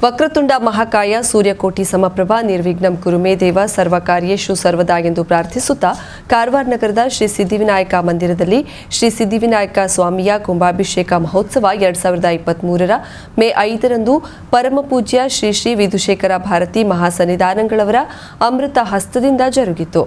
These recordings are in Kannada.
ವಕ್ರತುಂಡ ಮಹಾಕಾಯ ಸೂರ್ಯಕೋಟಿ ಸಮಪ್ರಭ ನಿರ್ವಿಘ್ನಂ ಕುರುಮೇ ದೇವ ಸರ್ವಕಾರ್ಯೇಷು ಸರ್ವದಾ ಎಂದು ಪ್ರಾರ್ಥಿಸುತ್ತಾ ಕಾರವಾರ ನಗರದ ಶ್ರೀ ಸಿದ್ಧಿವಿನಾಯಕ ಮಂದಿರದಲ್ಲಿ ಶ್ರೀ ಸಿದ್ಧಿವಿನಾಯಕ ಸ್ವಾಮಿಯ ಕುಂಭಾಭಿಷೇಕ ಮಹೋತ್ಸವ 2023 ಮೇ 5ರಂದು ಪರಮಪೂಜ್ಯ ಶ್ರೀ ಶ್ರೀ ವಿಧುಶೇಖರ ಭಾರತಿ ಮಹಾಸನ್ನಿಧಾನಗಳವರ ಅಮೃತ ಹಸ್ತದಿಂದ ಜರುಗಿತು.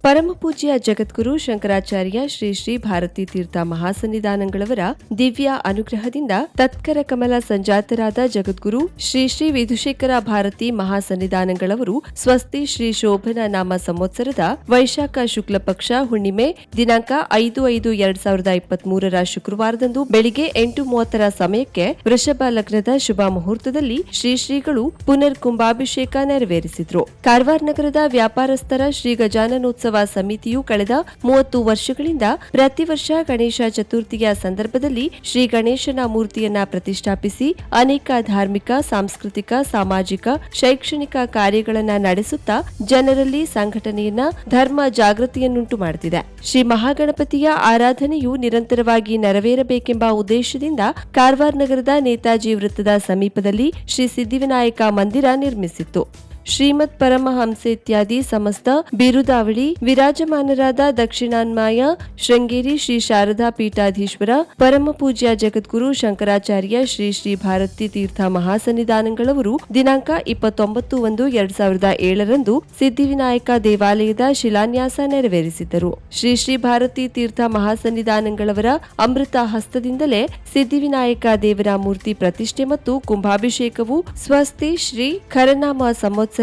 ಪರಮಪೂಜ್ಯ ಜಗದ್ಗುರು ಶಂಕರಾಚಾರ್ಯ ಶ್ರೀ ಶ್ರೀ ಭಾರತೀ ತೀರ್ಥ ಮಹಾಸನ್ನಿಧಾನಗಳವರ ದಿವ್ಯ ಅನುಗ್ರಹದಿಂದ ತತ್ಕರ ಕಮಲ ಸಂಜಾತರಾದ ಜಗದ್ಗುರು ಶ್ರೀ ಶ್ರೀ ವಿಧುಶೇಖರ ಭಾರತಿ ಮಹಾಸನ್ನಿಧಾನಗಳವರು ಸ್ವಸ್ತಿ ಶ್ರೀ ಶೋಭನ ನಾಮ ಸಂವತ್ಸರದ ವೈಶಾಖ ಶುಕ್ಲ ಪಕ್ಷ ಹುಣ್ಣಿಮೆ ದಿನಾಂಕ 5/5/2023 ಶುಕ್ರವಾರದಂದು ಬೆಳಿಗ್ಗೆ 8:30 ಸಮಯಕ್ಕೆ ವೃಷಭ ಲಗ್ನದ ಶುಭ ಮುಹೂರ್ತದಲ್ಲಿ ಶ್ರೀ ಶ್ರೀಗಳು ಪುನರ್ ಕುಂಭಾಭಿಷೇಕ ನೆರವೇರಿಸಿದ್ರು. ಕಾರವಾರ ನಗರದ ವ್ಯಾಪಾರಸ್ಥರ ಶ್ರೀ ಗಜಾನನೋತ್ಸವ ಸಮಿತಿಯು ಕಳೆದ 30 ವರ್ಷಗಳಿಂದ ಪ್ರತಿ ವರ್ಷ ಗಣೇಶ ಚತುರ್ಥಿಯ ಸಂದರ್ಭದಲ್ಲಿ ಶ್ರೀ ಗಣೇಶನ ಮೂರ್ತಿಯನ್ನ ಪ್ರತಿಷ್ಠಾಪಿಸಿ ಅನೇಕ ಧಾರ್ಮಿಕ, ಸಾಂಸ್ಕೃತಿಕ, ಸಾಮಾಜಿಕ, ಶೈಕ್ಷಣಿಕ ಕಾರ್ಯಗಳನ್ನು ನಡೆಸುತ್ತಾ ಜನರಲ್ಲಿ ಸಂಘಟನೆಯನ್ನ, ಧರ್ಮ ಜಾಗೃತಿಯನ್ನುಂಟು ಮಾಡುತ್ತಿದೆ. ಶ್ರೀ ಮಹಾಗಣಪತಿಯ ಆರಾಧನೆಯು ನಿರಂತರವಾಗಿ ನೆರವೇರಬೇಕೆಂಬ ಉದ್ದೇಶದಿಂದ ಕಾರವಾರ ನಗರದ ನೇತಾಜಿ ವೃತ್ತದ ಸಮೀಪದಲ್ಲಿ ಶ್ರೀ ಸಿದ್ಧಿವಿನಾಯಕ ಮಂದಿರ ನಿರ್ಮಿಸಿತ್ತು. ಶ್ರೀಮದ್ ಪರಮಹಂಸ ಇತ್ಯಾದಿ ಸಮಸ್ತ ಬಿರುದಾವಳಿ ವಿರಾಜಮಾನರಾದ ದಕ್ಷಿಣಾನ್ಮಾಯ ಶೃಂಗೇರಿ ಶ್ರೀ ಶಾರದಾ ಪೀಠಾಧೀಶ್ವರ ಪರಮಪೂಜ್ಯ ಜಗದ್ಗುರು ಶಂಕರಾಚಾರ್ಯ ಶ್ರೀ ಶ್ರೀ ಭಾರತೀ ತೀರ್ಥ ಮಹಾಸನ್ನಿಧಾನಗಳವರು ದಿನಾಂಕ 29/1/2007ರಂದು ಸಿದ್ಧಿವಿನಾಯಕ ದೇವಾಲಯದ ಶಿಲಾನ್ಯಾಸ ನೆರವೇರಿಸಿದ್ದರು. ಶ್ರೀ ಶ್ರೀ ಭಾರತೀ ತೀರ್ಥ ಮಹಾಸನ್ನಿಧಾನಗಳವರ ಅಮೃತ ಹಸ್ತದಿಂದಲೇ ಸಿದ್ಧಿವಿನಾಯಕ ದೇವರ ಮೂರ್ತಿ ಪ್ರತಿಷ್ಠೆ ಮತ್ತು ಕುಂಭಾಭಿಷೇಕವು ಸ್ವಸ್ತಿ ಶ್ರೀ ಖರನಾಮ ಸಂವತ್ಸರದ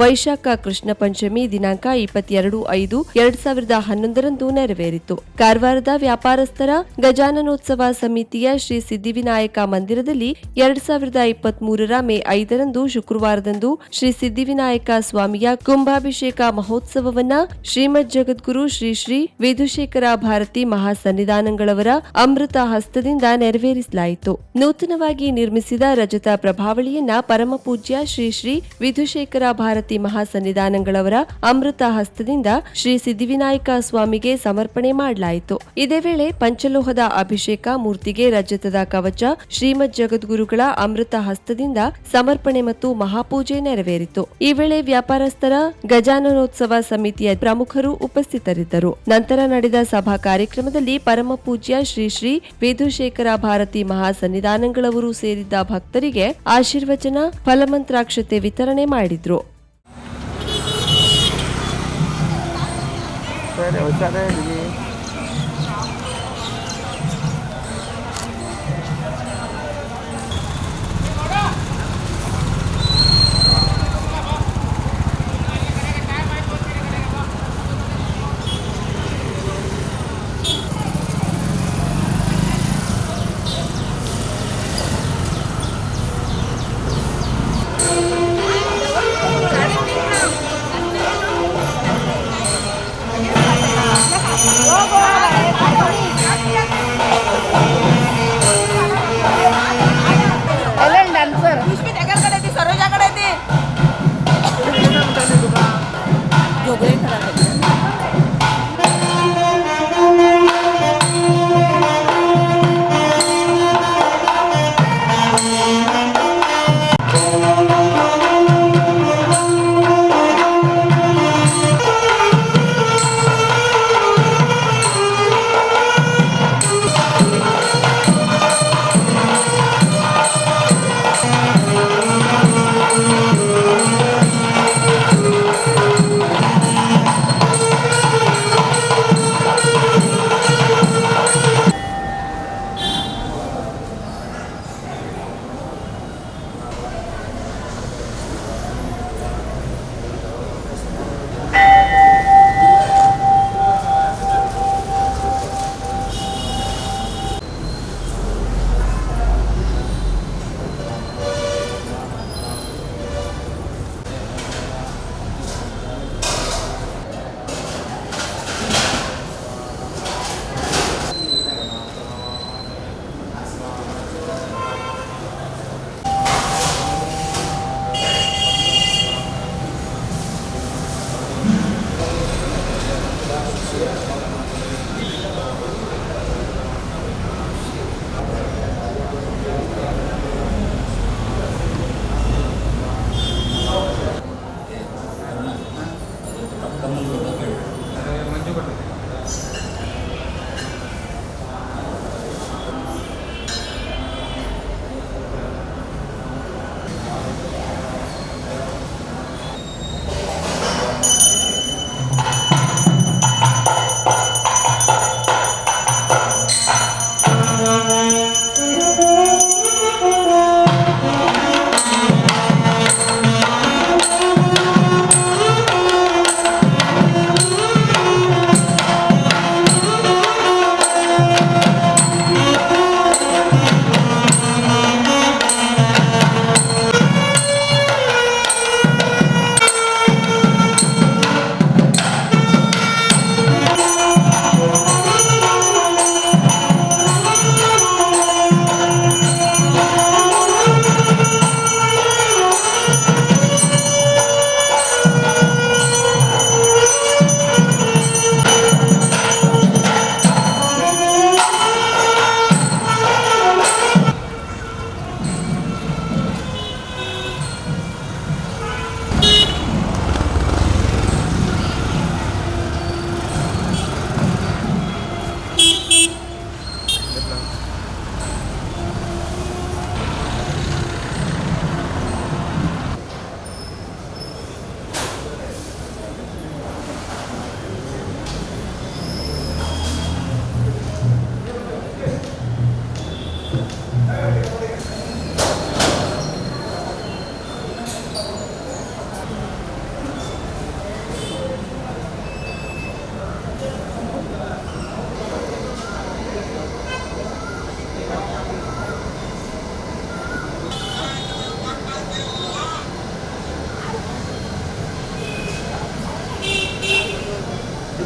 ವೈಶಾಖ ಕೃಷ್ಣ ಪಂಚಮಿ ದಿನಾಂಕ 22/5/2011ರಂದು ನೆರವೇರಿತು. ಕಾರವಾರದ ವ್ಯಾಪಾರಸ್ಥರ ಗಜಾನನೋತ್ಸವ ಸಮಿತಿಯ ಶ್ರೀ ಸಿದ್ಧಿವಿನಾಯಕ ಮಂದಿರದಲ್ಲಿ 2023 ಮೇ 5ರಂದು ಶುಕ್ರವಾರದಂದು ಶ್ರೀ ಸಿದ್ಧಿವಿನಾಯಕ ಸ್ವಾಮಿಯ ಕುಂಭಾಭಿಷೇಕ ಮಹೋತ್ಸವವನ್ನ ಶ್ರೀಮದ್ ಜಗದ್ಗುರು ಶ್ರೀ ಶ್ರೀ ವಿಧುಶೇಖರ ಭಾರತಿ ಮಹಾಸನ್ನಿಧಾನಗಳವರ ಅಮೃತ ಹಸ್ತದಿಂದ ನೆರವೇರಿಸಲಾಯಿತು. ನೂತನವಾಗಿ ನಿರ್ಮಿಸಿದ ರಜತ ಪ್ರಭಾವಳಿಯನ್ನ ಪರಮಪೂಜ್ಯ ಶ್ರೀ ಶ್ರೀ ವಿಧುಶೇಖರ ಭಾರತಿ ಮಹಾಸನ್ನಿಧಾನಗಳವರ ಅಮೃತ ಹಸ್ತದಿಂದ ಶ್ರೀ ಸಿದ್ಧಿವಿನಾಯಕ ಸ್ವಾಮಿಗೆ ಸಮರ್ಪಣೆ ಮಾಡಲಾಯಿತು. ಇದೇ ವೇಳೆ ಪಂಚಲೋಹದ ಅಭಿಷೇಕ, ಮೂರ್ತಿಗೆ ರಜತದ ಕವಚ, ಶ್ರೀಮದ್ ಜಗದ್ಗುರುಗಳ ಅಮೃತ ಹಸ್ತದಿಂದ ಸಮರ್ಪಣೆ ಮತ್ತು ಮಹಾಪೂಜೆ ನೆರವೇರಿತು. ಈ ವೇಳೆ ವ್ಯಾಪಾರಸ್ಥರ ಗಜಾನನೋತ್ಸವ ಸಮಿತಿಯ ಪ್ರಮುಖರು ಉಪಸ್ಥಿತರಿದ್ದರು. ನಂತರ ನಡೆದ ಸಭಾ ಕಾರ್ಯಕ್ರಮದಲ್ಲಿ ಪರಮಪೂಜ್ಯ ಶ್ರೀ ಶ್ರೀ ವಿಧುಶೇಖರ ಭಾರತಿ ಮಹಾಸನ್ನಿಧಾನಗಳವರು ಸೇರಿದ್ದ ಭಕ್ತರಿಗೆ ಆಶೀರ್ವಚನ, ಫಲಮಂತ್ರಾಕ್ಷತೆ ವಿತರಣೆ ಮಾಡಿದ್ರು.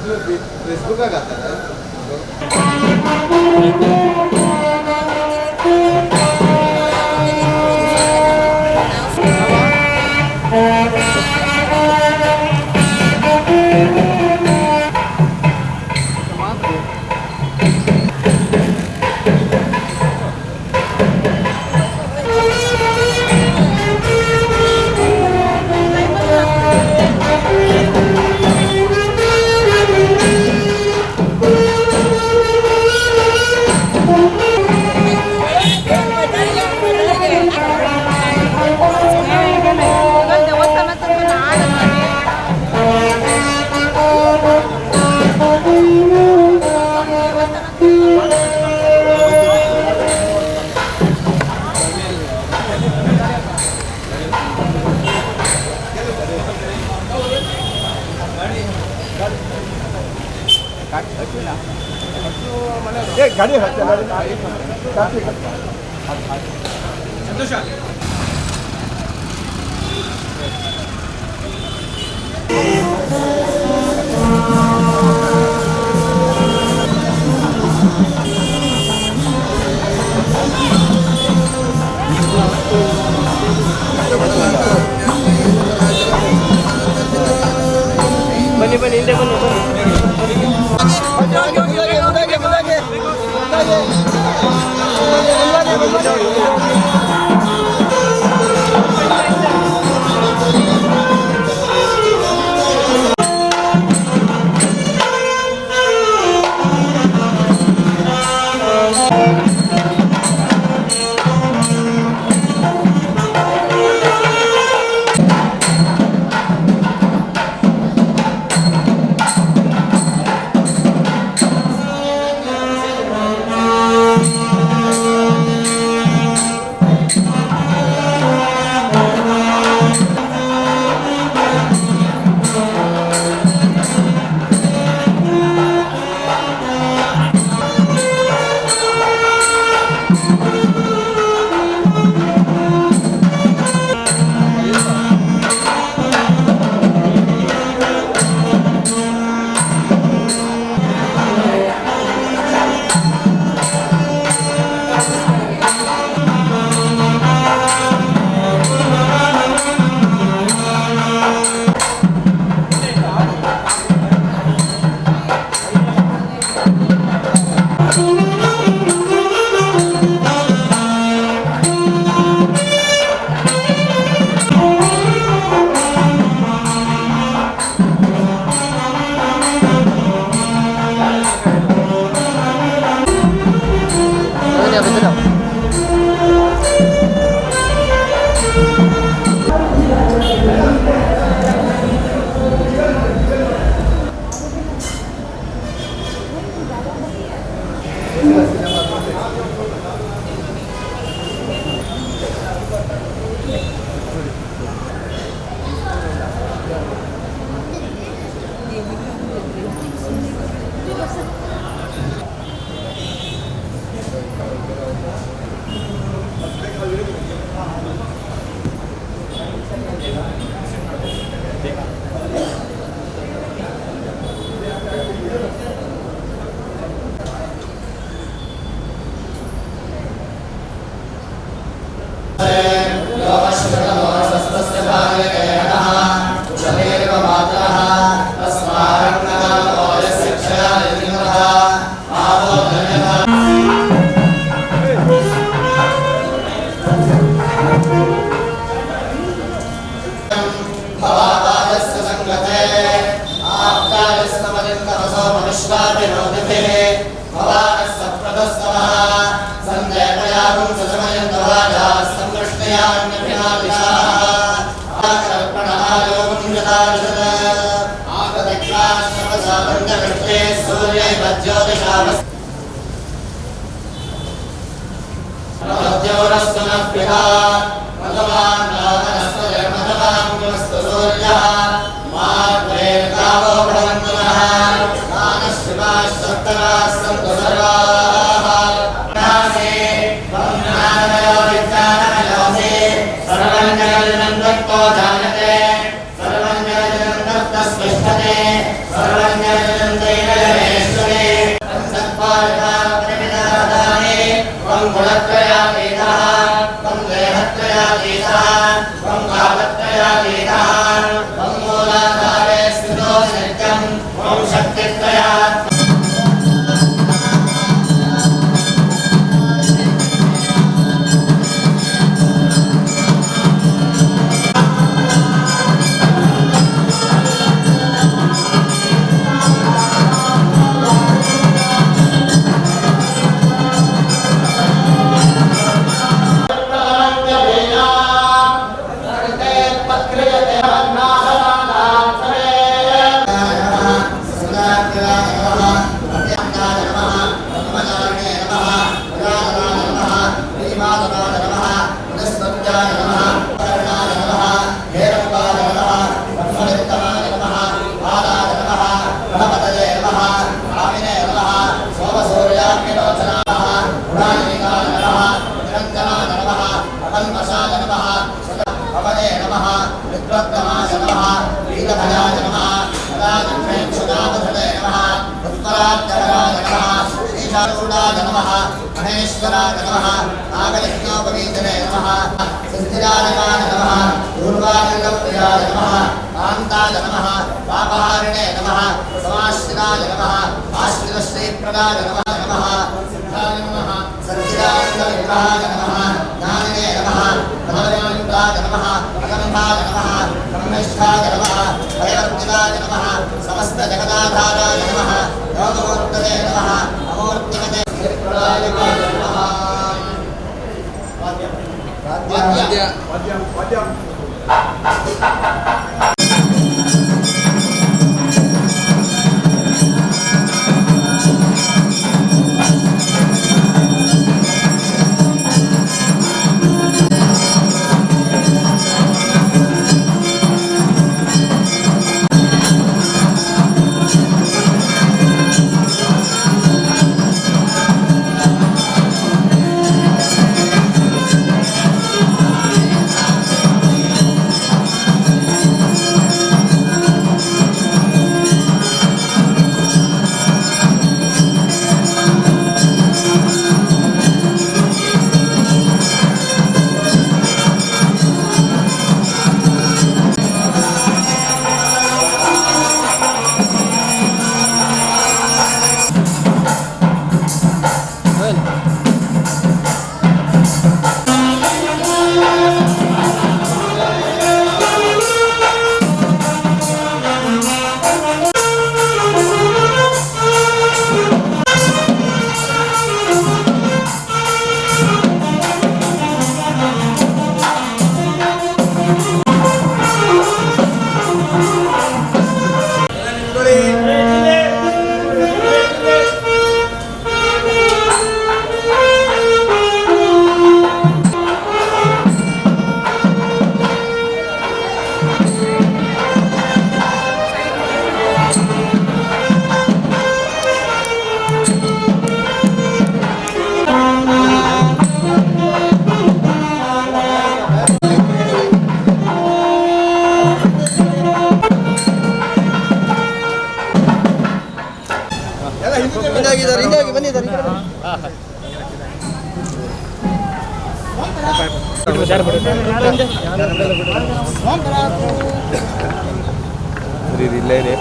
फेसबुक का आता है गाड़ी संतोष बनी बनी इंदे बनी सर्वं नीलभयाय नमः राजप्रेक्षुनामधरे नमः उत्तराज्यराय नमः ईशारूढाय नमः महेश्वराय नमः नागयज्ञोपवीतरे नमः सिद्धिराजनाय नमः पूर्वानन्दप्रियाय नमः कान्ताय नमः पापहारिणे नमः समाश्रिताय नमः आश्रितश्रीप्रदाय नमः सिद्धाय नमः सच्चिदानन्दविग्रहाय नमः ज्ञानिने नमः पदव्यायुक्ताय नमः अगन्धाय नमः ब्रह्मेष्ठाय नमः भयवर्जिताय नमः समस्तजगदाधाराय नमः योगमूर्तये नमः अमूर्तिमते प्रदायकाय नमः ಹಿಂದಾಗಿ ಬನ್ನಿದ್ದಾರೆ ಇಲ್ಲೇ ಇದೆ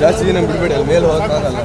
ಜಾಸ್ತಿ ದಿನ ಬಿಡಬೇಡಿ ಅಲ್ಲಿ ಮೇಲೆ ಹೋಗಕ್ಕಾಗಲ್ಲ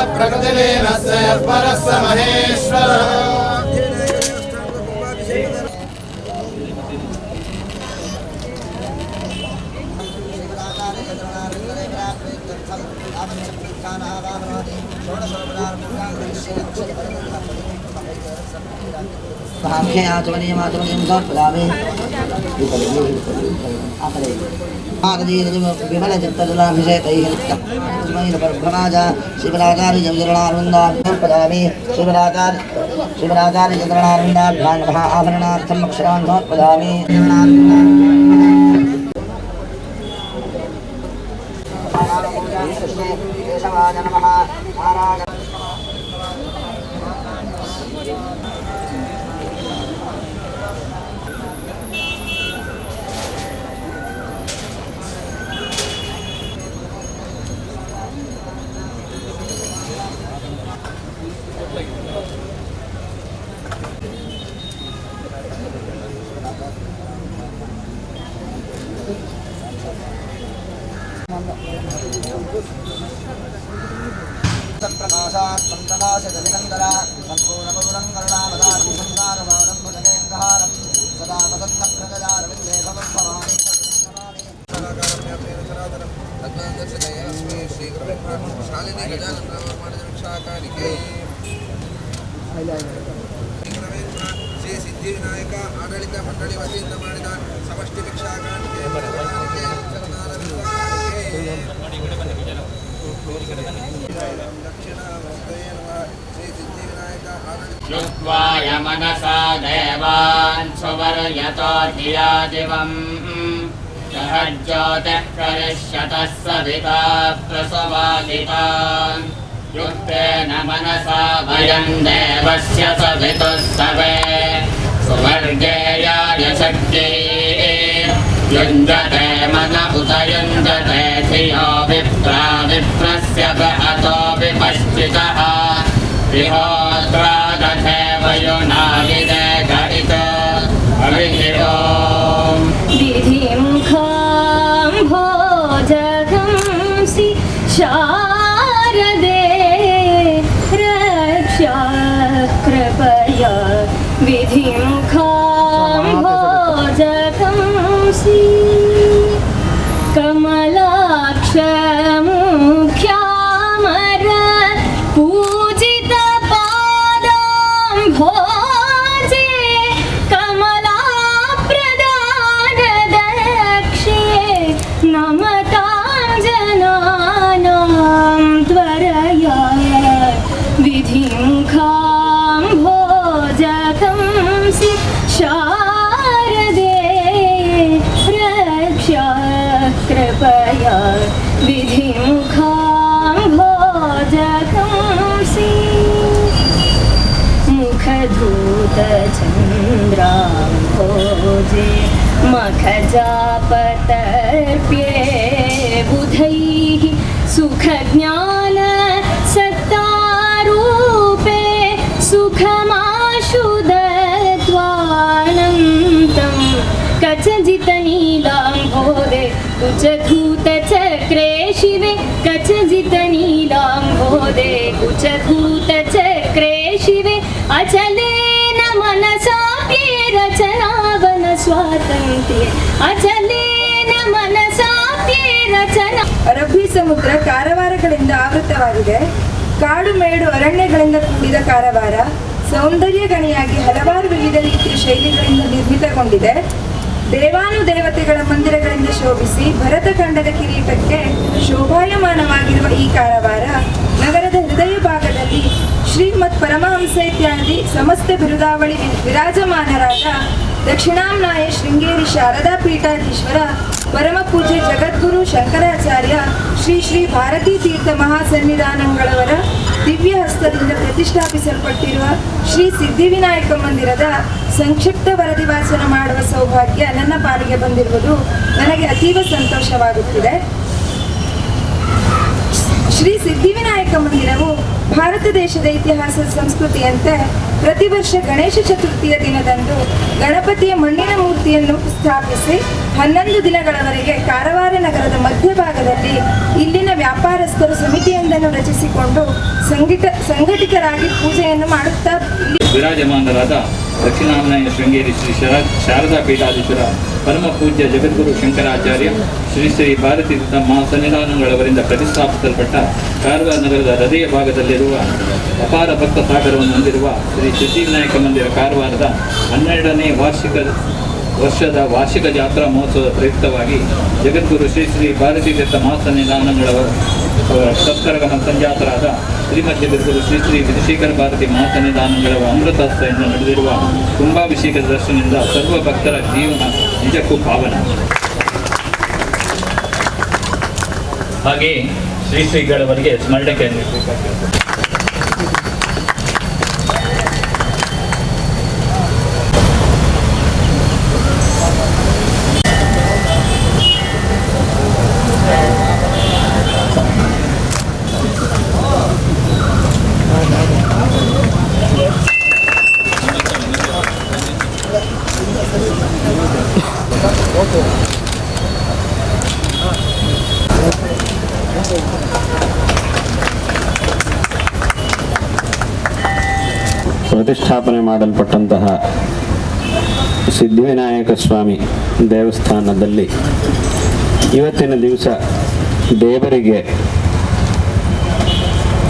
प्रकृतिलीनस्य परस्य महेश्वरः आचमनीयम समर्पयामि विमल चित्तजलाभिषेकैः ब्रह्माज शिवराचार्य चन्द्रणानन्दाभ्यां शिवराचार्य चन्द्रणानन्दाभ्यां नमः आभरणार्थम् अक्षरान् समर्पयामि केशवाय नमः महाराज प्रकाशात् प्रकाशजनिकन्दरा सम्पूर्णगुणं करुणावतारं संसारभारं भुजगेन्द्रहारं सदा वसन्तं प्रजयारविन्दे भवत्सवानि ಶಾಲಿನಿ ಗಜಾನನ ವೃಕ್ಷಾಕಾರಿಕೆ ಶ್ರೀ ಸಿದ್ಧಿವಿನಾಯಕ ಆಡಳಿತ ಮಂಡಳಿ ವತಿಯಿಂದ ಮಾಡಿದ ಸಮಷ್ಟಿ ಭಿಕ್ಷಾಕಾರಿಕೆ युक्त्वाय मनसा देवान् सुवर्यतो धिया दिवम् सहज्योतिः करिष्यतः सविता प्रसवादितान् युक्तेन मनसा वयम् देवस्य सवितुः सवे सुवर्गेयाय शक्तिः युञ्जते मन उत युञ्जते धियो विप्रा विप्रस्य बहतो विपश्चितः विधिं खां भोजगंसि शारदे रक्षा कृपया विधिं खां भोजगंसि कमलाक्षमुख्यामर भोजे कमला प्रदान दक्षे नमतां जनानां त्वरया विधिं खां भोजकंसि शारदे रक्षा कृपया विधिं खां भोजकंसि मुखधूतचन्द्राम्भोजे मखजापतर्प्ये बुधैः सुखज्ञान सत्तारूपे सुखमाशुदत्वानन्तं कचजितनीलाम्भोदे कुचधूतचक्रे शिवे कचजितनीलाम्भोदे कुचधूतचक्रे शिवे अचलेन मनसाप्ये रचनावन स्वातन्त्र्ये अचलेन मनसाप्ये रचना ಅರಬ್ಬಿ ಸಮುದ್ರ ಕಾರವಾರಗಳಿಂದ ಆವೃತವಾಗಿದೆ. ಕಾಡು ಮೇಡು ಅರಣ್ಯಗಳಿಂದ ಕೂಡಿದ ಕಾರವಾರ ಸೌಂದರ್ಯ ಗಣಿಯಾಗಿ ಹಲವಾರು ವಿವಿಧ ರೀತಿಯ ಶೈಲಿಗಳಿಂದ ನಿರ್ಮಿತಗೊಂಡಿದೆ. ದೇವಾನುದೇವತೆಗಳ ಮಂದಿರಗಳಿಂದ ಶೋಭಿಸಿ ಭರತಖಂಡದ ಕಿರೀಟಕ್ಕೆ ಶೋಭಾಯಮಾನವಾಗಿರುವ ಈ ಕಾರವಾರ ನಗರದ ಹೃದಯ ಭಾಗದಲ್ಲಿ ಶ್ರೀಮತ್ ಪರಮಹಂಸ ಇತ್ಯಾದಿ ಸಮಸ್ತ ಬಿರುದಾವಳಿ ವಿರಾಜಮಾನರಾದ ದಕ್ಷಿಣಾಂನಾಯ ಶೃಂಗೇರಿ ಶಾರದಾ ಪೀಠಾಧೀಶ್ವರ ಪರಮ ಪೂಜ್ಯ ಜಗದ್ಗುರು ಶಂಕರಾಚಾರ್ಯ ಶ್ರೀ ಶ್ರೀ ಭಾರತೀ ತೀರ್ಥ ಮಹಾಸನ್ನಿಧಾನಗಳವರ ದಿವ್ಯ ಹಸ್ತದಿಂದ ಪ್ರತಿಷ್ಠಾಪಿಸಲ್ಪಟ್ಟಿರುವ ಶ್ರೀ ಸಿದ್ಧಿವಿನಾಯಕ ಮಂದಿರದ ಸಂಕ್ಷಿಪ್ತ ವರದಿ ವಾಚನ ಮಾಡುವ ಸೌಭಾಗ್ಯ ನನ್ನ ಪಾಲಿಗೆ ಬಂದಿರುವುದು ನನಗೆ ಅತೀವ ಸಂತೋಷವಾಗುತ್ತಿದೆ. ಶ್ರೀ ಸಿದ್ಧಿವಿನಾಯಕ ಮಂದಿರವು ಭಾರತ ದೇಶದ ಇತಿಹಾಸದ ಸಂಸ್ಕೃತಿಯಂತೆ ಪ್ರತಿ ವರ್ಷ ಗಣೇಶ ಚತುರ್ಥಿಯ ದಿನದಂದು ಗಣಪತಿಯ ಮಣ್ಣಿನ ಮೂರ್ತಿಯನ್ನು ಸ್ಥಾಪಿಸಿ 11 ದಿನಗಳವರೆಗೆ ಕಾರವಾರ ನಗರದ ಮಧ್ಯಭಾಗದಲ್ಲಿ ಇಲ್ಲಿನ ವ್ಯಾಪಾರಸ್ಥರು ಸಮಿತಿಯೊಂದನ್ನು ರಚಿಸಿಕೊಂಡು ಸಂಘಟಿತರಾಗಿ ಪೂಜೆಯನ್ನು ಮಾಡುತ್ತಾ ವಿರಾಜಮಾನರಾದ ದಕ್ಷಿಣಾಂನಾಯ ಶೃಂಗೇರಿ ಶ್ರೀ ಶಾರದಾ ಪೀಠಾಧೀಶ್ವರ ಪರಮ ಪೂಜ್ಯ ಜಗದ್ಗುರು ಶಂಕರಾಚಾರ್ಯ ಶ್ರೀ ಶ್ರೀ ಭಾರತೀ ಮಹಾಸನ್ನಿಧಾನಗಳವರಿಂದ ಪ್ರತಿಷ್ಠಾಪಿಸಲ್ಪಟ್ಟ ಕಾರವಾರ ನಗರದ ಹೃದಯ ಭಾಗದಲ್ಲಿರುವ ಅಪಾರ ಭಕ್ತ ಸಾಗರವನ್ನು ಹೊಂದಿರುವ ಶ್ರೀ ಸಿದ್ಧಿವಿನಾಯಕ ಮಂದಿರ ಕಾರವಾರದ 12ನೇ ವಾರ್ಷಿಕ ವರ್ಷದ ವಾರ್ಷಿಕ ಜಾತ್ರಾ ಮಹೋತ್ಸವದ ಪ್ರಯುಕ್ತವಾಗಿ ಜಗದ್ಗುರು ಶ್ರೀ ಶ್ರೀ ಭಾರತೀ ತೀರ್ಥ ಮಹಾಸನ್ನಿಧಾನಗಳ ಸತ್ಕರ್ಗ ಸಂಜಾತರಾದ ಶ್ರೀಮದ್ ಜಗದ್ಗುರು ಶ್ರೀ ಶ್ರೀ ವಿಧುಶೇಖರ ಭಾರತಿ ಮಹಾಸನ್ನಿಧಾನಗಳ ಅಮೃತಹಸ್ತೆಯಿಂದ ನಡೆದಿರುವ ಕುಂಭಾಭಿಷೇಕದ ದರ್ಶನದಿಂದ ಸರ್ವ ಭಕ್ತರ ಜೀವನ ನಿಜಕ್ಕೂ ಪಾವನ. ಹಾಗೆ ಶ್ರೀ ಶ್ರೀಗಳವರಿಗೆ ಸ್ಮರಣೆಗೆ ಪ್ರತಿಷ್ಠಾಪನೆ ಮಾಡಲ್ಪಟ್ಟಂತಹ ಸಿದ್ಧಿವಿನಾಯಕ ಸ್ವಾಮಿ ದೇವಸ್ಥಾನದಲ್ಲಿ ಇವತ್ತಿನ ದಿವಸ ದೇವರಿಗೆ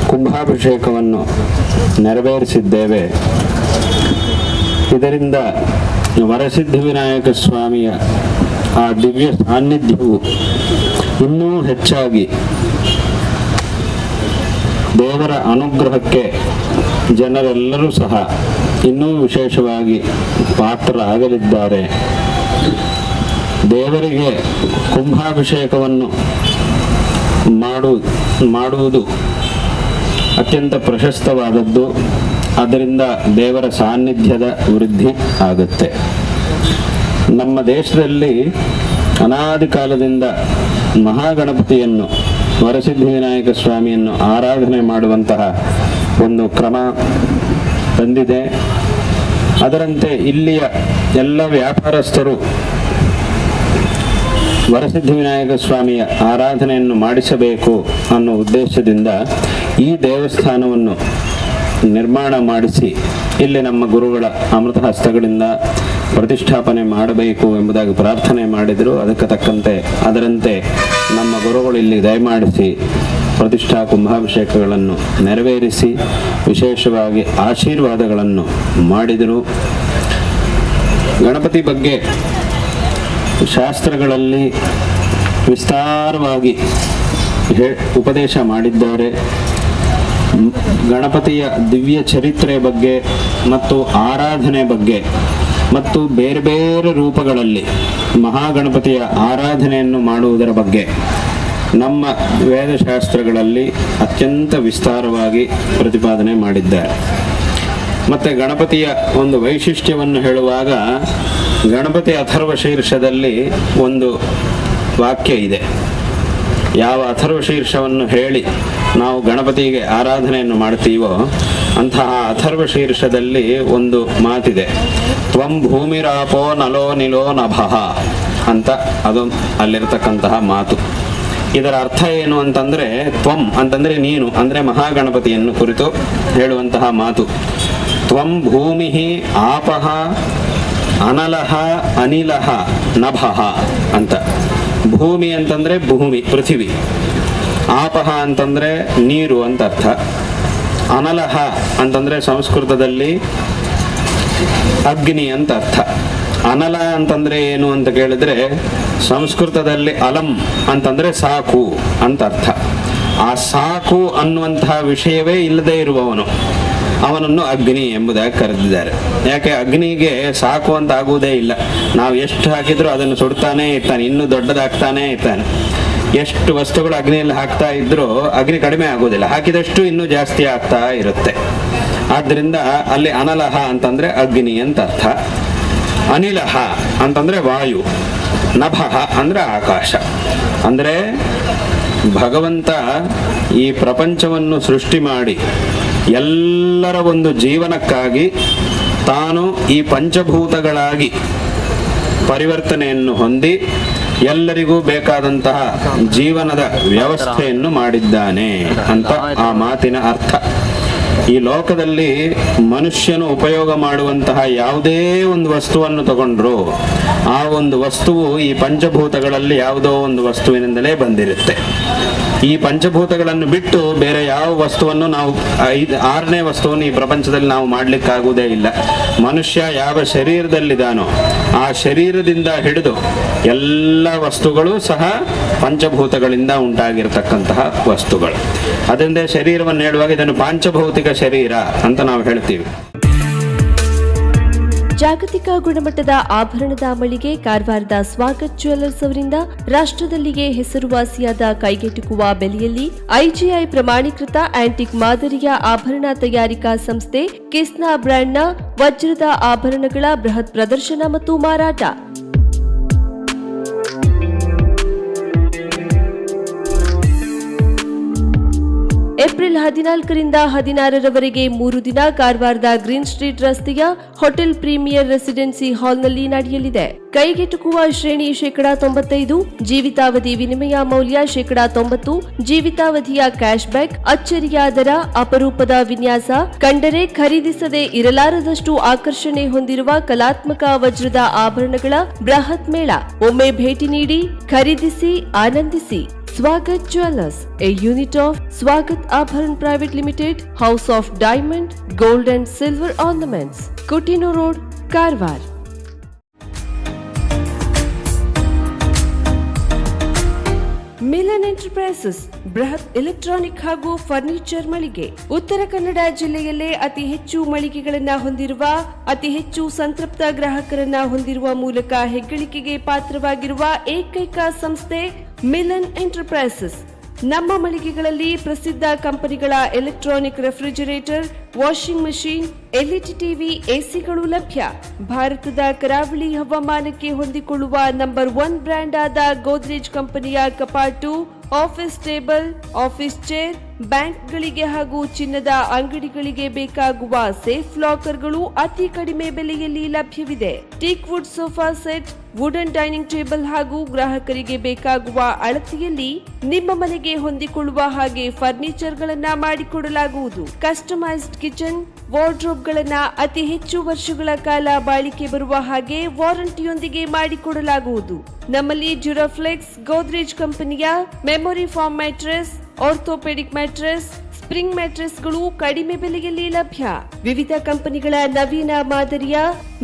ಕುಂಭಾಭಿಷೇಕವನ್ನು ನೆರವೇರಿಸಿದ್ದೇವೆ. ಇದರಿಂದ ವರಸಿದ್ಧಿವಿನಾಯಕ ಸ್ವಾಮಿಯ ಆ ದಿವ್ಯ ಸಾನ್ನಿಧ್ಯವು ಇನ್ನೂ ಹೆಚ್ಚಾಗಿ ದೇವರ ಅನುಗ್ರಹಕ್ಕೆ ಜನರೆಲ್ಲರೂ ಸಹ ಇನ್ನೂ ವಿಶೇಷವಾಗಿ ಪಾತ್ರರಾಗಲಿದ್ದಾರೆ. ದೇವರಿಗೆ ಕುಂಭಾಭಿಷೇಕವನ್ನು ಮಾಡುವುದು ಅತ್ಯಂತ ಪ್ರಶಸ್ತವಾದದ್ದು. ಅದರಿಂದ ದೇವರ ಸಾನ್ನಿಧ್ಯದ ವೃದ್ಧಿ ಆಗುತ್ತೆ. ನಮ್ಮ ದೇಶದಲ್ಲಿ ಅನಾದಿ ಕಾಲದಿಂದ ಮಹಾಗಣಪತಿಯನ್ನು ವರಸಿದ್ಧಿವಿನಾಯಕ ಸ್ವಾಮಿಯನ್ನು ಆರಾಧನೆ ಮಾಡುವಂತಹ ಒಂದು ಕ್ರಮ ಬಂದಿದೆ. ಅದರಂತೆ ಇಲ್ಲಿಯ ಎಲ್ಲ ವ್ಯಾಪಾರಸ್ಥರು ವರಸಿದ್ಧಿವಿನಾಯಕ ಸ್ವಾಮಿಯ ಆರಾಧನೆಯನ್ನು ಮಾಡಿಸಬೇಕು ಅನ್ನೋ ಉದ್ದೇಶದಿಂದ ಈ ದೇವಸ್ಥಾನವನ್ನು ನಿರ್ಮಾಣ ಮಾಡಿಸಿ ಇಲ್ಲಿ ನಮ್ಮ ಗುರುಗಳ ಅಮೃತ ಹಸ್ತಗಳಿಂದ ಪ್ರತಿಷ್ಠಾಪನೆ ಮಾಡಬೇಕು ಎಂಬುದಾಗಿ ಪ್ರಾರ್ಥನೆ ಮಾಡಿದರು. ಅದಕ್ಕೆ ತಕ್ಕಂತೆ ಅದರಂತೆ ನಮ್ಮ ಗುರುಗಳು ಇಲ್ಲಿ ದಯಮಾಡಿಸಿ ಪ್ರತಿಷ್ಠಾ ಕುಂಭಾಭಿಷೇಕಗಳನ್ನು ನೆರವೇರಿಸಿ ವಿಶೇಷವಾಗಿ ಆಶೀರ್ವಾದಗಳನ್ನು ಮಾಡಿದರು. ಗಣಪತಿ ಬಗ್ಗೆ ಶಾಸ್ತ್ರಗಳಲ್ಲಿ ವಿಸ್ತಾರವಾಗಿ ಉಪದೇಶ ಮಾಡಿದ್ದಾರೆ. ಗಣಪತಿಯ ದಿವ್ಯ ಚರಿತ್ರೆ ಬಗ್ಗೆ ಮತ್ತು ಆರಾಧನೆ ಬಗ್ಗೆ ಮತ್ತು ಬೇರೆ ಬೇರೆ ರೂಪಗಳಲ್ಲಿ ಮಹಾಗಣಪತಿಯ ಆರಾಧನೆಯನ್ನು ಮಾಡುವುದರ ಬಗ್ಗೆ ನಮ್ಮ ವೇದಶಾಸ್ತ್ರಗಳಲ್ಲಿ ಅತ್ಯಂತ ವಿಸ್ತಾರವಾಗಿ ಪ್ರತಿಪಾದನೆ ಮಾಡಿದ್ದಾರೆ. ಮತ್ತು ಗಣಪತಿಯ ಒಂದು ವೈಶಿಷ್ಟ್ಯವನ್ನು ಹೇಳುವಾಗ ಗಣಪತಿ ಅಥರ್ವ ಶೀರ್ಷದಲ್ಲಿ ಒಂದು ವಾಕ್ಯ ಇದೆ. ಯಾವ ಅಥರ್ವ ಶೀರ್ಷವನ್ನು ಹೇಳಿ ನಾವು ಗಣಪತಿಗೆ ಆರಾಧನೆಯನ್ನು ಮಾಡ್ತೀವೋ ಅಂತಹ ಅಥರ್ವ ಶೀರ್ಷದಲ್ಲಿ ಒಂದು ಮಾತಿದೆ. ತ್ವಂ ಭೂಮಿರಾಪೋ ನಲೋ ನಿಲೋ ನಭಃ ಅಂತ ಅದು ಅಲ್ಲಿರ್ತಕ್ಕಂತಹ ಮಾತು. ಇದರ ಅರ್ಥ ಏನು ಅಂತಂದರೆ, ತ್ವಂ ಅಂತಂದರೆ ನೀನು, ಅಂದರೆ ಮಹಾಗಣಪತಿಯನ್ನು ಕುರಿತು ಹೇಳುವಂತಹ ಮಾತು. ತ್ವಂ ಭೂಮಿ ಆಪಃ ಅನಲಃ ಅನಿಲಃ ನಭಃ ಅಂತ. ಭೂಮಿ ಅಂತಂದರೆ ಭೂಮಿ, ಪೃಥಿವಿ. ಆಪಃ ಅಂತಂದರೆ ನೀರು ಅಂತ ಅರ್ಥ. ಅನಲಃ ಅಂತಂದರೆ ಸಂಸ್ಕೃತದಲ್ಲಿ ಅಗ್ನಿ ಅಂತ ಅರ್ಥ. ಅನಲ ಅಂತಂದರೆ ಏನು ಅಂತ ಕೇಳಿದ್ರೆ ಸಂಸ್ಕೃತದಲ್ಲಿ ಅಲಂ ಅಂತಂದರೆ ಸಾಕು ಅಂತ ಅರ್ಥ. ಆ ಸಾಕು ಅನ್ನುವಂತಹ ವಿಷಯವೇ ಇಲ್ಲದೆ ಇರುವವನು ಅವನನ್ನು ಅಗ್ನಿ ಎಂಬುದಾಗಿ ಕರೆದಿದ್ದಾರೆ. ಯಾಕೆ ಅಗ್ನಿಗೆ ಸಾಕು ಅಂತ ಆಗುವುದೇ ಇಲ್ಲ. ನಾವು ಎಷ್ಟು ಹಾಕಿದ್ರೂ ಅದನ್ನು ಸುಡ್ತಾನೇ ಇರ್ತಾನೆ, ಇನ್ನೂ ದೊಡ್ಡದಾಗ್ತಾನೇ ಇರ್ತಾನೆ. ಎಷ್ಟು ವಸ್ತುಗಳು ಅಗ್ನಿಯಲ್ಲಿ ಹಾಕ್ತಾ ಇದ್ರೂ ಅಗ್ನಿ ಕಡಿಮೆ ಆಗೋದಿಲ್ಲ, ಹಾಕಿದಷ್ಟು ಇನ್ನೂ ಜಾಸ್ತಿ ಆಗ್ತಾ ಇರುತ್ತೆ. ಆದ್ದರಿಂದ ಅಲ್ಲಿ ಅನಲಹ ಅಂತಂದರೆ ಅಗ್ನಿ ಅಂತ ಅರ್ಥ. ಅನಿಲಹ ಅಂತಂದರೆ ವಾಯು. ನಭಃ ಅಂದರೆ ಆಕಾಶ. ಅಂದರೆ ಭಗವಂತ ಈ ಪ್ರಪಂಚವನ್ನು ಸೃಷ್ಟಿ ಮಾಡಿ ಎಲ್ಲರ ಒಂದು ಜೀವನಕ್ಕಾಗಿ ತಾನು ಈ ಪಂಚಭೂತಗಳಾಗಿ ಪರಿವರ್ತನೆಯನ್ನು ಹೊಂದಿ ಎಲ್ಲರಿಗೂ ಬೇಕಾದಂತಹ ಜೀವನದ ವ್ಯವಸ್ಥೆಯನ್ನು ಮಾಡಿದ್ದಾನೆ ಅಂತ ಆ ಮಾತಿನ ಅರ್ಥ. ಈ ಲೋಕದಲ್ಲಿ ಮನುಷ್ಯನು ಉಪಯೋಗ ಮಾಡುವಂತಹ ಯಾವುದೇ ಒಂದು ವಸ್ತುವನ್ನು ತಗೊಂಡ್ರು ಆ ಒಂದು ವಸ್ತುವು ಈ ಪಂಚಭೂತಗಳಲ್ಲಿ ಯಾವುದೋ ಒಂದು ವಸ್ತುವಿನಿಂದಲೇ ಬಂದಿರುತ್ತೆ. ಈ ಪಂಚಭೂತಗಳನ್ನು ಬಿಟ್ಟು ಬೇರೆ ಯಾವ ವಸ್ತುವನ್ನು ನಾವು 6ನೇ ವಸ್ತುವನ್ನು ಈ ಪ್ರಪಂಚದಲ್ಲಿ ನಾವು ಮಾಡಲಿಕ್ಕಾಗುವುದೇ ಇಲ್ಲ. ಮನುಷ್ಯ ಯಾವ ಶರೀರದಲ್ಲಿದ್ದಾನೋ ಆ ಶರೀರದಿಂದ ಹಿಡಿದು ಎಲ್ಲ ವಸ್ತುಗಳು ಸಹ ಪಂಚಭೂತಗಳಿಂದ ಉಂಟಾಗಿರತಕ್ಕಂತಹ ವಸ್ತುಗಳು. ಅದರಿಂದ ಶರೀರವನ್ನು ಹೇಳುವಾಗ ಇದನ್ನು ಪಾಂಚಭೌತಿಕ ಶರೀರ ಅಂತ ನಾವು ಹೇಳ್ತೀವಿ. ಜಾಗತಿಕ ಗುಣಮಟ್ಟದ ಆಭರಣದ ಮಳಿಗೆ ಕಾರವಾರದ ಸ್ವಾಗತ್ ಜ್ಯುವೆಲ್ಲರ್ಸ್ ಅವರಿಂದ ರಾಷ್ಟ್ರದಲ್ಲಿಯೇ ಹೆಸರುವಾಸಿಯಾದ ಕೈಗೆಟುಕುವ ಬೆಲೆಯಲ್ಲಿ ಐಜಿಐ ಪ್ರಮಾಣೀಕೃತ ಆಂಟಿಕ್ ಮಾದರಿಯ ಆಭರಣ ತಯಾರಿಕಾ ಸಂಸ್ಥೆ ಕಿಸ್ನಾ ಬ್ರ್ಯಾಂಡ್ನ ವಜ್ರದ ಆಭರಣಗಳ ಬೃಹತ್ ಪ್ರದರ್ಶನ ಮತ್ತು ಮಾರಾಟ. ಏಪ್ರಿಲ್ 14ರಿಂದ 16ರವರೆಗೆ 3 ದಿನ ಕಾರವಾರದ ಗ್ರೀನ್ ಸ್ಟ್ರೀಟ್ ರಸ್ತೆಯ ಹೋಟೆಲ್ ಪ್ರೀಮಿಯರ್ ರೆಸಿಡೆನ್ಸಿ ಹಾಲ್ನಲ್ಲಿ ನಡೆಯಲಿದೆ. ಕೈಗೆಟುಕುವ ಶ್ರೇಣಿ 95%, ಜೀವಿತಾವಧಿ ವಿನಿಮಯ ಮೌಲ್ಯ 90%, ಜೀವಿತಾವಧಿಯ ಕ್ಯಾಶ್ ಬ್ಯಾಕ್, ಅಚ್ಚರಿಯ ದರ, ಅಪರೂಪದ ವಿನ್ಯಾಸ, ಕಂಡರೆ ಖರೀದಿಸದೆ ಇರಲಾರದಷ್ಟು ಆಕರ್ಷಣೆ ಹೊಂದಿರುವ ಕಲಾತ್ಮಕ ವಜ್ರದ ಆಭರಣಗಳ ಬೃಹತ್ ಮೇಳ. ಒಮ್ಮೆ ಭೇಟಿ ನೀಡಿ, ಖರೀದಿಸಿ, ಆನಂದಿಸಿ. Swagat Jewellers, a unit of Swagat Abharan Private Limited, House of Diamond, Gold and Silver Ornaments, Kutino Road, Karwar. Milan enterprises ಬೃಹತ್ ಎಲೆಕ್ಟ್ರಾನಿಕ್ ಹಾಗೂ ಫರ್ನಿಚರ್ ಮಳಿಗೆ. ಉತ್ತರ ಕನ್ನಡ ಜಿಲ್ಲೆಯಲ್ಲೇ ಅತಿ ಹೆಚ್ಚು ಮಳಿಗೆಗಳನ್ನು ಹೊಂದಿರುವ, ಅತಿ ಹೆಚ್ಚು ಸಂತೃಪ್ತ ಗ್ರಾಹಕರನ್ನ ಹೊಂದಿರುವ ಮೂಲಕ ಹೆಗ್ಗಳಿಕೆಗೆ ಪಾತ್ರವಾಗಿರುವ ಏಕೈಕ ಸಂಸ್ಥೆ ಮಿಲನ್ ಎಂಟರ್ಪ್ರೈಸಸ್. ನಮ್ಮ ಮಳಿಗೆಗಳಲ್ಲಿ ಪ್ರಸಿದ್ಧ ಕಂಪನಿಗಳ electronic refrigerator, washing machine, LED TV, ಎಸಿಗಳು ಲಭ್ಯ. ಭಾರತದ ಕರಾವಳಿ ಹವಾಮಾನಕ್ಕೆ ಹೊಂದಿಕೊಳ್ಳುವ ನಂಬರ್ 1 ಬ್ರ್ಯಾಂಡ್ ಆದ ಗೋದ್ರೇಜ್ ಕಂಪನಿಯ ಕಪಾಟು, ಆಫೀಸ್ ಟೇಬಲ್, ಆಫೀಸ್ ಚೇರ್, ಬ್ಯಾಂಕ್ಗಳಿಗೆ ಹಾಗೂ ಚಿನ್ನದ ಅಂಗಡಿಗಳಿಗೆ ಬೇಕಾಗುವ ಸೇಫ್ ಲಾಕರ್ಗಳು ಅತಿ ಕಡಿಮೆ ಬೆಲೆಯಲ್ಲಿ ಲಭ್ಯವಿದೆ. Teak wood sofa set, wooden dining table ಹಾಗೂ ಗ್ರಾಹಕರಿಗೆ ಬೇಕಾಗುವ ಅಳತೆಯಲ್ಲಿ ನಿಮ್ಮ ಮನೆಗೆ ಹೊಂದಿಕೊಳ್ಳುವ ಹಾಗೆ ಫರ್ನಿಚರ್ ಗಳನ್ನ ಮಾಡಿಕೊಡಲಾಗುವುದು. ಕಸ್ಟಮೈಸ್ಡ್ ಕಿಚನ್, ವಾರ್ಡ್ರೋಬ್ ಗಳನ್ನ ಅತಿ ಹೆಚ್ಚು ವರ್ಷಗಳ ಕಾಲ ಬಾಳಿಕೆ ಬರುವ ಹಾಗೆ ವಾರಂಟಿಯೊಂದಿಗೆ ಮಾಡಿಕೊಡಲಾಗುವುದು. ನಮ್ಮಲ್ಲಿ ಡ್ಯೂರಾಫ್ಲೆಕ್ಸ್, ಗೋದ್ರೇಜ್ ಕಂಪನಿಯ memory foam mattress, orthopaedic mattress, spring ಮ್ಯಾಟ್ರೆಸ್ಗಳು ಕಡಿಮೆ ಬೆಲೆಯಲ್ಲಿ ಲಭ್ಯ. ವಿವಿಧ ಕಂಪನಿಗಳ ನವೀನ ಮಾದರಿಯ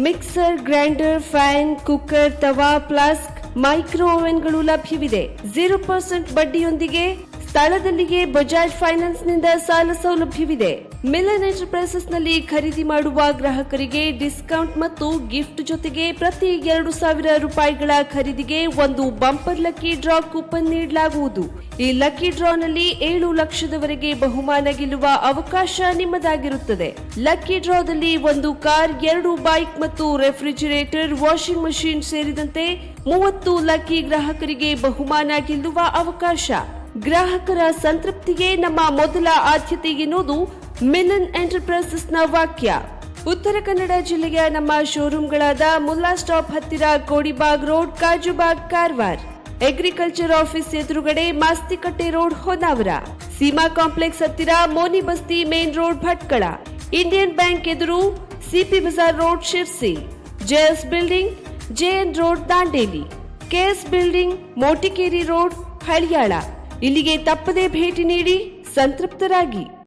mixer, grinder, fan, cooker, tawa, flask, micro ಓವೆನ್ಗಳು ಲಭ್ಯವಿದೆ. 0% ಬಡ್ಡಿಯೊಂದಿಗೆ ಸ್ಥಳದಲ್ಲಿಯೇ ಬಜಾಜ್ ಫೈನಾನ್ಸ್ ನಿಂದ ಸಾಲ ಸೌಲಭ್ಯವಿದೆ. ಮಿಲನ್ ಎಂಟರ್ಪ್ರೈಸಸ್ ನಲ್ಲಿ ಖರೀದಿ ಮಾಡುವ ಗ್ರಾಹಕರಿಗೆ ಡಿಸ್ಕೌಂಟ್ ಮತ್ತು ಗಿಫ್ಟ್ ಜೊತೆಗೆ ಪ್ರತಿ 2,000 ರೂಪಾಯಿಗಳ ಖರೀದಿಗೆ ಒಂದು ಬಂಪರ್ ಲಕ್ಕಿ ಡ್ರಾ ಕೂಪನ್ ನೀಡಲಾಗುವುದು. ಈ ಲಕ್ಕಿ ಡ್ರಾನಲ್ಲಿ 7 ಲಕ್ಷದವರೆಗೆ ಬಹುಮಾನ ಗೆಲ್ಲುವ ಅವಕಾಶ ನಿಮ್ಮದಾಗಿರುತ್ತದೆ. ಲಕ್ಕಿ ಡ್ರಾದಲ್ಲಿ 1 ಕಾರ್, 2 ಬೈಕ್ ಮತ್ತು ರೆಫ್ರಿಜರೇಟರ್, ವಾಷಿಂಗ್ ಮಷೀನ್ ಸೇರಿದಂತೆ 30 ಲಕ್ಕಿ ಗ್ರಾಹಕರಿಗೆ ಬಹುಮಾನ ಗೆಲ್ಲುವ ಅವಕಾಶ. ಗ್ರಾಹಕರ ಸಂತೃಪ್ತಿಗೆ ನಮ್ಮ ಮೊದಲ ಆದ್ಯತೆ ಎನ್ನುವುದು ಮಿಲನ್ ಎಂಟರ್ಪ್ರೈಸಸ್ನ ವಾಕ್ಯ. ಉತ್ತರ ಕನ್ನಡ ಜಿಲ್ಲೆಯ ನಮ್ಮ ಶೋರೂಮ್ಗಳಾದ ಮುಲ್ಲಾ ಸ್ಟಾಪ್ ಹತ್ತಿರ Kodibag road, Kajubag, Karwar, agriculture office ಎದುರುಗಡೆ ಮಾಸ್ತಿಕಟ್ಟೆ ರೋಡ್, ಹೊನ್ನಾವರ, ಸೀಮಾ ಕಾಂಪ್ಲೆಕ್ಸ್ ಹತ್ತಿರ Moni Basti main road, Bhatkal, Indian bank ಎದುರು CP Bazar road, Sirsi, JS building, JN road, Dandeli, KS building, Motikeri road, Haliyal. ಇಲ್ಲಿಗೆ ತಪ್ಪದೇ ಭೇಟಿ ನೀಡಿ ಸಂತೃಪ್ತರಾಗಿ.